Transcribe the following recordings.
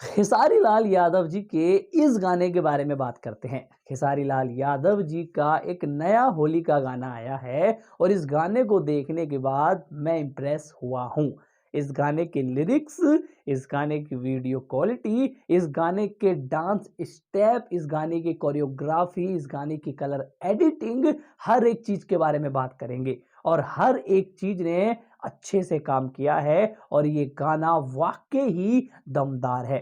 खेसारी लाल यादव जी के इस गाने के बारे में बात करते हैं। खेसारी लाल यादव जी का एक नया होली का गाना आया है और इस गाने को देखने के बाद मैं इम्प्रेस हुआ हूँ। इस गाने के लिरिक्स, इस गाने की वीडियो क्वालिटी, इस गाने के डांस स्टेप, इस गाने की कोरियोग्राफी, इस गाने की कलर एडिटिंग, हर एक चीज के बारे में बात करेंगे और हर एक चीज ने अच्छे से काम किया है और ये गाना वाकई ही दमदार है।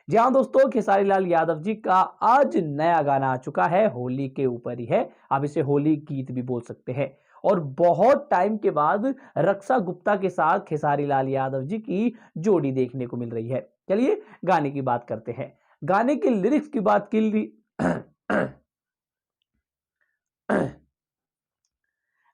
जी हाँ दोस्तों, खेसारी लाल यादव जी का आज नया गाना आ चुका है, होली के ऊपर ही है। आप इसे होली गीत भी बोल सकते हैं और बहुत टाइम के बाद रक्षा गुप्ता के साथ खेसारी लाल यादव जी की जोड़ी देखने को मिल रही है। चलिए गाने की बात करते हैं। गाने के लिरिक्स की बात की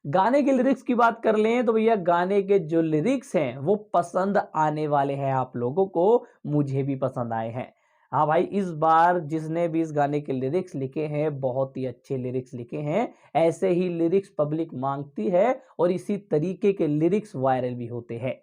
गाने के लिरिक्स की बात कर लें तो भैया गाने के जो लिरिक्स हैं वो पसंद आने वाले हैं आप लोगों को, मुझे भी पसंद आए हैं। हाँ भाई, इस बार जिसने भी इस गाने के लिरिक्स लिखे हैं बहुत ही अच्छे लिरिक्स लिखे हैं। ऐसे ही लिरिक्स पब्लिक मांगती है और इसी तरीके के लिरिक्स वायरल भी होते हैं।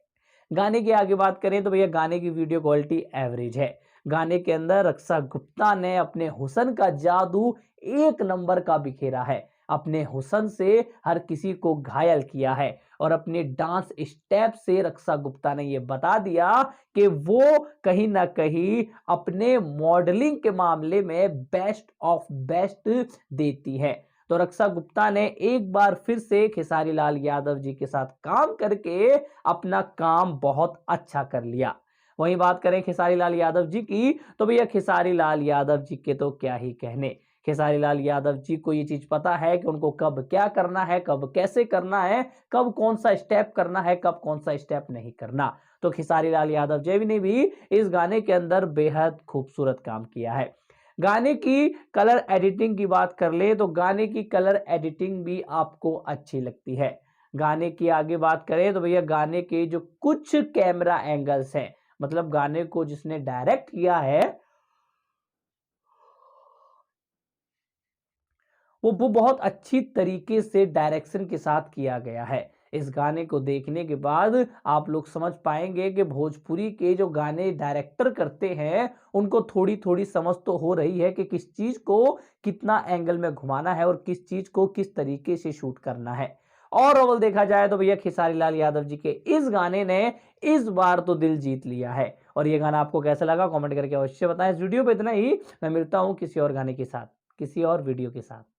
गाने की आगे बात करें तो भैया गाने की वीडियो क्वालिटी एवरेज है। गाने के अंदर रक्षा गुप्ता ने अपने हुस्न का जादू एक नंबर का बिखेरा है। अपने हुस्न से हर किसी को घायल किया है और अपने डांस स्टेप से रक्षा गुप्ता ने यह बता दिया कि वो कहीं ना कहीं अपने मॉडलिंग के मामले में बेस्ट ऑफ बेस्ट देती है। तो रक्षा गुप्ता ने एक बार फिर से खेसारी लाल यादव जी के साथ काम करके अपना काम बहुत अच्छा कर लिया। वहीं बात करें खेसारी लाल यादव जी की तो भैया खेसारी लाल यादव जी के तो क्या ही कहने। खेसारी लाल यादव जी को ये चीज पता है कि उनको कब क्या करना है, कब कैसे करना है, कब कौन सा स्टेप करना है, कब कौन सा स्टेप नहीं करना। तो खेसारी लाल यादव जी ने भी इस गाने के अंदर बेहद खूबसूरत काम किया है। गाने की कलर एडिटिंग की बात कर ले तो गाने की कलर एडिटिंग भी आपको अच्छी लगती है। गाने की आगे बात करें तो भैया गाने के जो कुछ कैमरा एंगल्स हैं, मतलब गाने को जिसने डायरेक्ट किया है वो बहुत अच्छी तरीके से डायरेक्शन के साथ किया गया है। इस गाने को देखने के बाद आप लोग समझ पाएंगे कि भोजपुरी के जो गाने डायरेक्टर करते हैं उनको थोड़ी थोड़ी समझ तो हो रही है कि किस चीज को कितना एंगल में घुमाना है और किस चीज को किस तरीके से शूट करना है। और ओवरऑल देखा जाए तो भैया खेसारी लाल यादव जी के इस गाने ने इस बार तो दिल जीत लिया है। और ये गाना आपको कैसा लगा कमेंट करके अवश्य बताएं। इस वीडियो पे इतना ही, मैं मिलता हूं किसी और गाने के साथ, किसी और वीडियो के साथ।